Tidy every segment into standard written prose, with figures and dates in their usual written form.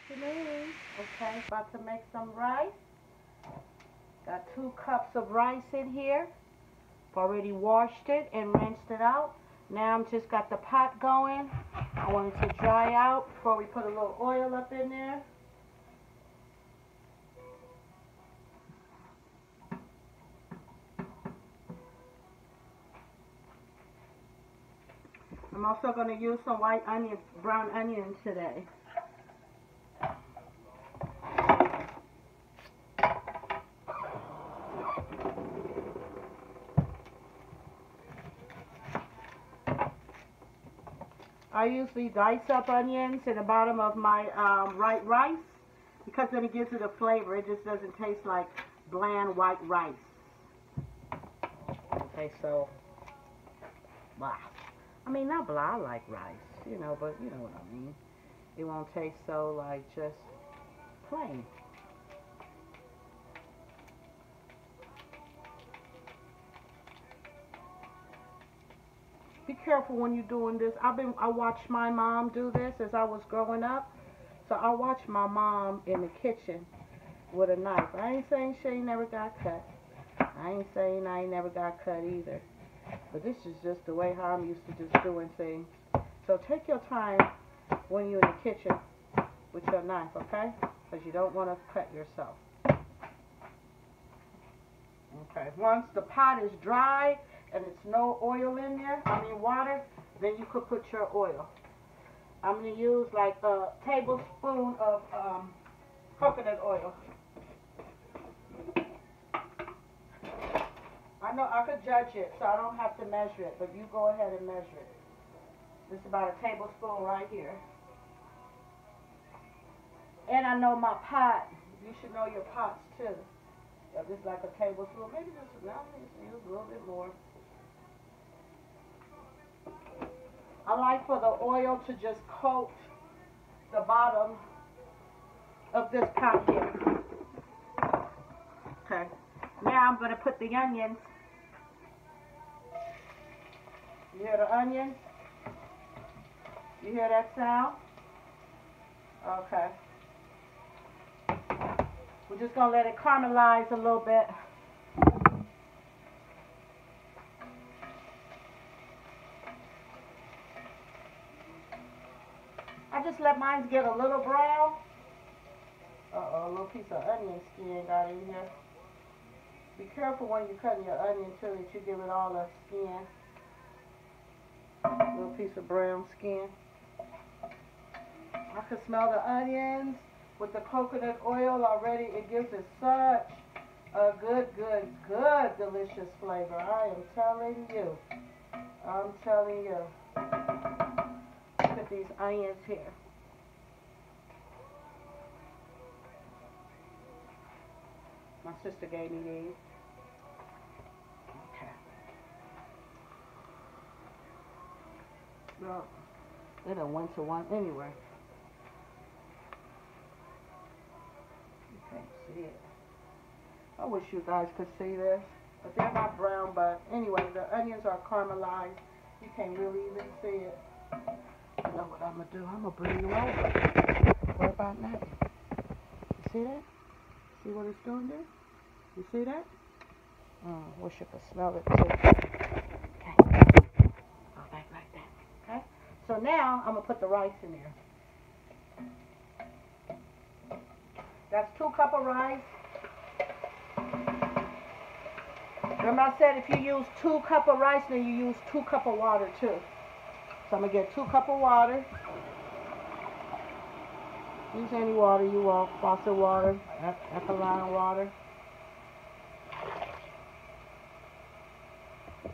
Afternoon. Okay, about to make some rice. Got 2 cups of rice in here. Already washed it and rinsed it out. Now I'm just got the pot going. I want it to dry out before we put a little oil up in there. I'm also going to use some white onion, brown onion today. I usually dice up onions in the bottom of my white rice because then it gives it a flavor. It just doesn't taste like bland white rice. Okay, so blah. I mean, not blah, I like rice, you know, but you know what I mean. It won't taste so like just plain. Be careful when you're doing this. I watched my mom do this as I was growing up. So I watched my mom in the kitchen with a knife. I ain't saying she ain't never got cut. I ain't saying I ain't never got cut either. But this is just the way how I'm used to just doing things. So take your time when you're in the kitchen with your knife, okay? Because you don't want to cut yourself. Okay, once the pot is dry and it's no oil in there, water, then you could put your oil. I'm going to use like a tablespoon of coconut oil. I know I could judge it, so I don't have to measure it, but you go ahead and measure it. This is about a tablespoon right here. And I know my pot. You should know your pots too. Yeah, this is like a tablespoon. Maybe just now use a little bit more. I like for the oil to just coat the bottom of this pot here. Okay. Now I'm going to put the onions. You hear the onions? You hear that sound? Okay. We're just going to let it caramelize a little bit. I just let mine get a little brown. Uh-oh, a little piece of onion skin got in here. Be careful when you're cutting your onion too that you give it all the skin. A little piece of brown skin. I can smell the onions with the coconut oil already. It gives it such a good, delicious flavor. I am telling you. I'm telling you. Look at these onions here. My sister gave me these. Okay. Well, they done went to one anyway. You can't see it. I wish you guys could see this. But they're not brown, but anyway, the onions are caramelized. You can't really even see it. You know what I'm going to do? I'm going to bring you over. What about nothing? You see that? See what it's doing there? You see that? Wish you could smell it too. Okay. Go back like that. Okay? So now I'm going to put the rice in there. That's 2 cups of rice. Remember I said if you use 2 cups of rice, then you use 2 cups of water too. So I'm going to get 2 cups of water. Use any water you want, faucet water, alkaline water.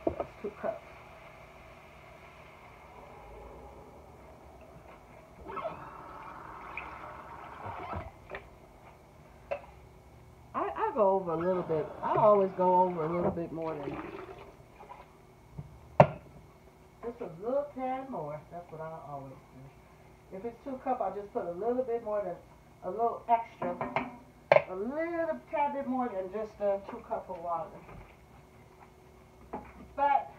That's 2 cups. I go over a little bit. I always go over a little bit more than just a little tad more. That's what I always do. If it's 2 cups, I just put a little bit more than a little extra. A little tad bit more than just 2 cups of water. But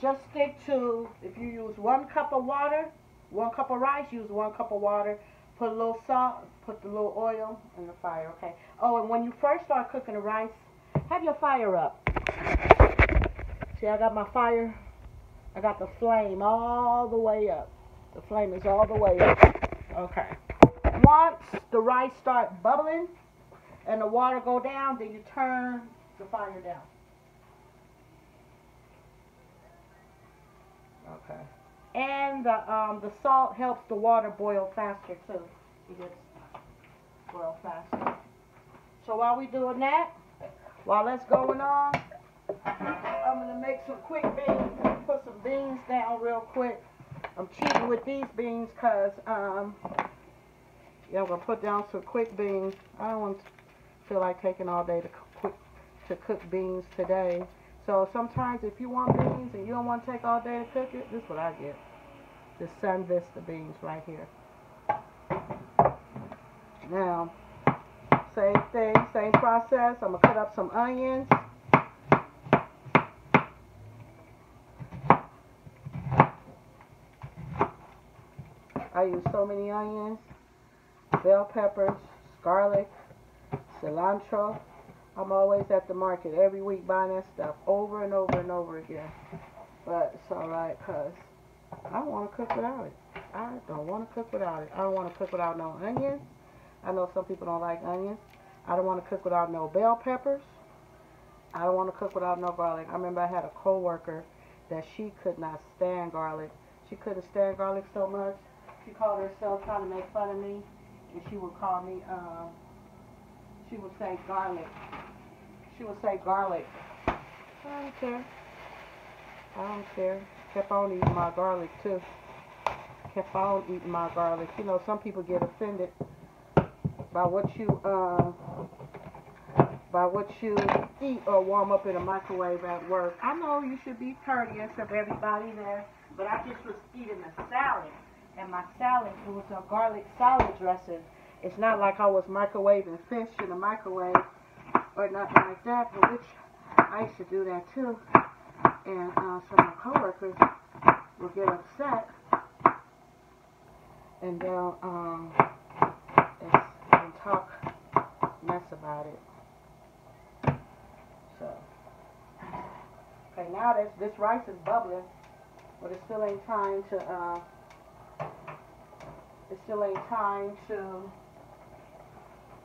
just stick to, if you use 1 cup of water, 1 cup of rice, use 1 cup of water Put a little salt, put the little oil in the fire, okay? Oh, and when you first start cooking the rice, have your fire up. See, I got my fire, I got the flame all the way up. The flame is all the way up. Okay. Once the rice start bubbling and the water go down, then you turn the fire down. Okay. And the salt helps the water boil faster too. It gets boil faster. So while we doing that, while that's going on, I'm gonna make some quick beans. Put some beans down real quick. I'm cheating with these beans because yeah, I'm gonna put down some quick beans. I don't want to feel like taking all day to cook beans today. So sometimes if you want beans and you don't want to take all day to cook it, this is what I get. The Sun Vista beans right here. Now, same thing, same process. I'm going to cut up some onions. I use so many onions, bell peppers, garlic, cilantro. I'm always at the market every week buying that stuff over and over and over again. But it's alright because I don't want to cook without it. I don't want to cook without it. I don't want to cook without no onions. I know some people don't like onions. I don't want to cook without no bell peppers. I don't want to cook without no garlic. I remember I had a coworker that she could not stand garlic. She couldn't stand garlic so much. She called herself trying to make fun of me. And she would call me, she would say garlic. She would say garlic. I don't care. I don't care. Kept on eating my garlic too. Kept on eating my garlic. You know, some people get offended by what you eat or warm up in a microwave at work. I know you should be courteous of everybody there, but I just was eating a salad, and my salad was a garlic salad dressing. It's not like I was microwaving fish in a microwave or nothing like that, but which I used to do that too. And some of my coworkers will get upset, and they'll talk mess about it. So, okay, now this rice is bubbling, but it still ain't time to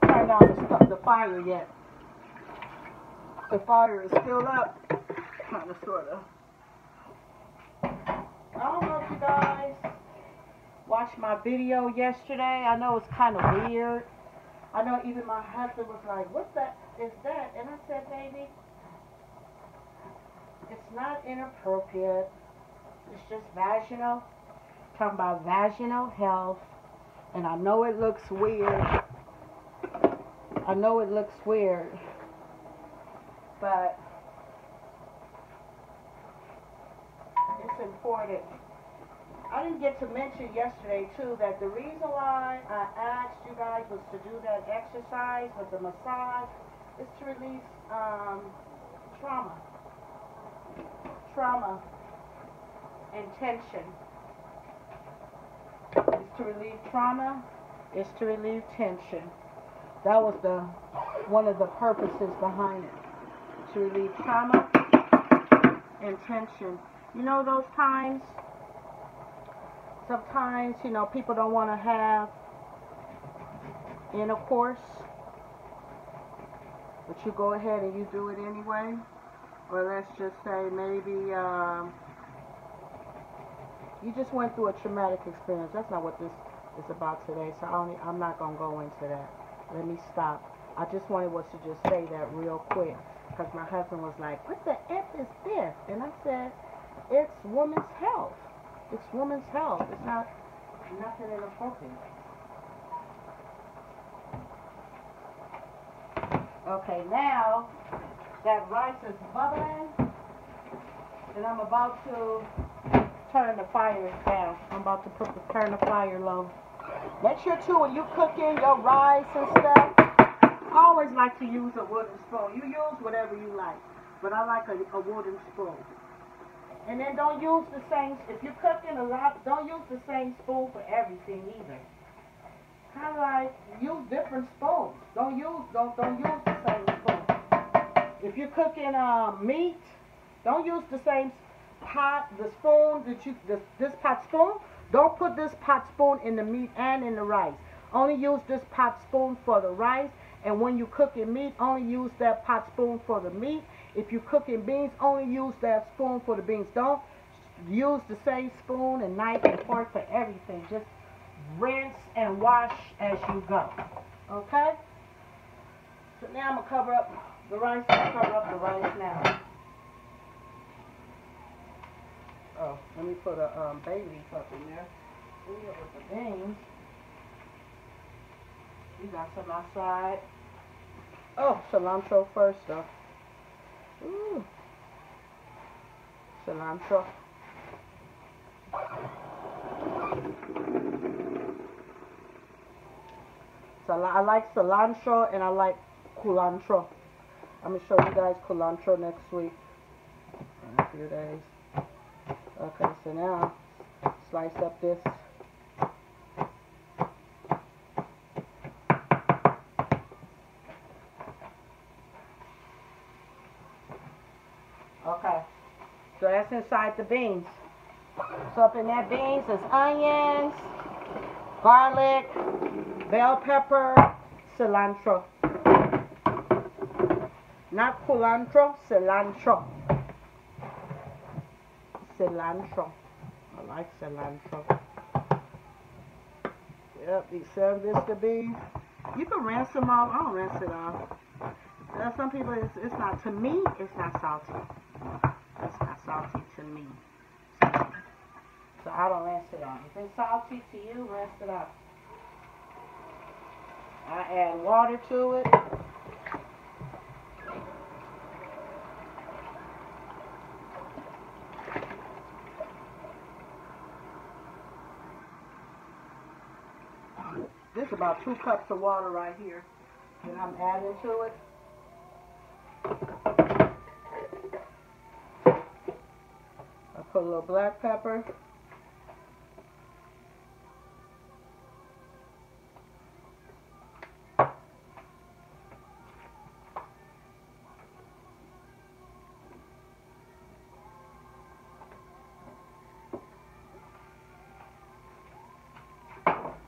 turn down the fire yet. The fire is still up, kind of, sort of. I don't know if you guys watched my video yesterday. I know it's kind of weird. I know even my husband was like, what is that? And I said, baby, it's not inappropriate. It's just vaginal. Talking about vaginal health. And I know it looks weird. I know it looks weird. But it's important. I didn't get to mention yesterday too that the reason why I asked you guys was to do that exercise with the massage is to release trauma and tension. It's to relieve trauma, it's to relieve tension. That was one of the purposes behind it. To relieve trauma and tension. You know those times? Sometimes, you know, people don't want to have intercourse, but you go ahead and you do it anyway. Or let's just say maybe you just went through a traumatic experience. That's not what this is about today, so I'm not going to go into that. Let me stop. I just wanted to just say that real quick, because my husband was like, what the F is this? And I said, it's women's health. It's women's health. It's not nothing inappropriate. Okay, now that rice is bubbling, and I'm about to turn the fire down. I'm about to turn the fire low. Make sure too, when you cooking your rice and stuff, I always like to use a wooden spoon. You use whatever you like, but I like a wooden spoon. And then don't use the same, if you're cooking a lot, don't use the same spoon for everything either. kind of like use different spoons. Don't use the same spoon. If you're cooking meat, don't use the same pot, the spoon that you this pot spoon. Don't put this pot spoon in the meat and in the rice. Only use this pot spoon for the rice. And when you cooking meat, only use that pot spoon for the meat. If you're cooking beans, only use that spoon for the beans. Don't use the same spoon and knife and fork for everything. Just rinse and wash as you go. Okay? So now I'm going to cover up the rice. Cover up the rice now. Oh, let me put a bay leaf up in there. With the beans. You got some outside. Oh, cilantro first though. Ooh. Cilantro. I like cilantro and I like culantro. I'm going to show you guys culantro next week. In a few days. Okay, so now slice up this. Okay, so that's inside the beans. So up in that beans is onions, garlic, bell pepper, cilantro. Not culantro, cilantro. Cilantro. I like cilantro. Yep, these serve this to be. You can rinse them off. I don't rinse it off. Some people, it's not, to me, it's not salty. It's not salty to me. So I don't rinse it off. If it's salty to you, rinse it off. I add water to it. This is about 2 cups of water right here. And I'm adding to it. I put a little black pepper.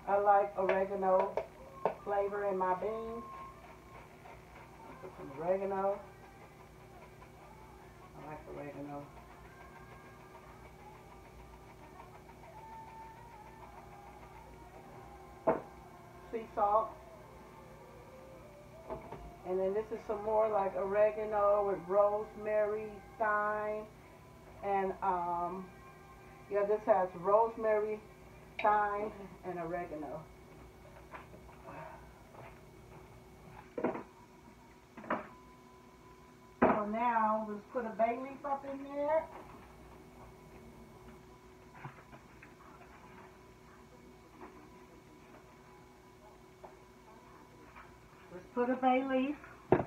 I like oregano flavor in my beans. Put some oregano. I like oregano. Sea salt. And then this is some more like oregano with rosemary, thyme, and yeah, this has rosemary, thyme, and oregano. So now let's put a bay leaf up in there. Let's put a bay leaf. Oh,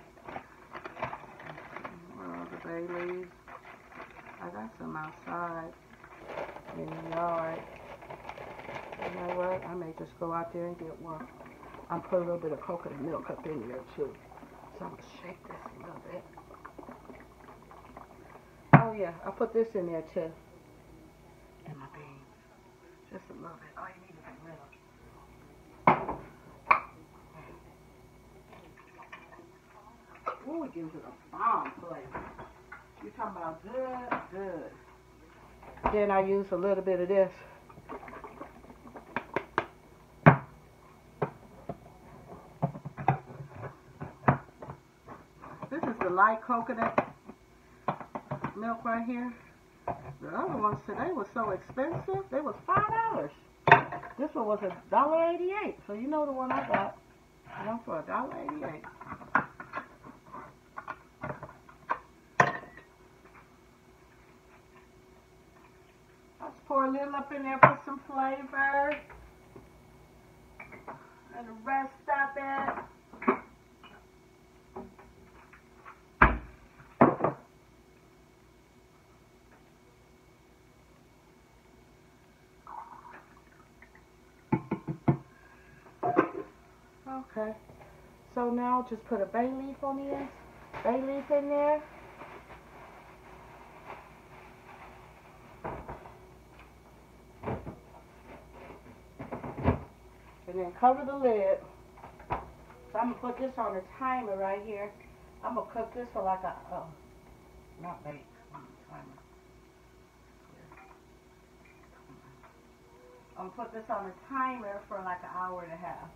the bay leaves. I got some outside in the yard. You know what? I may just go out there and get one. I'm putting a little bit of coconut milk up in there too. So I'm going to shake this a little bit. Oh yeah, I put this in there too. And my beans. Just a little bit. All you need is a little. Ooh, it gives it a bomb flavor. You're talking about good, good. Then I use a little bit of this. This is the light coconut milk right here. The other ones today were so expensive. They was $5. This one was $1.88. So you know the one I got. One for $1.88. Let's pour a little up in there for some flavor. And the rest of it. Okay. So now just put a bay leaf on the end. Bay leaf in there. And then cover the lid. So I'm going to put this on a timer right here. I'm going to cook this for like a, oh, not bake, timer. I'm going to put this on a timer for like an hour and a half.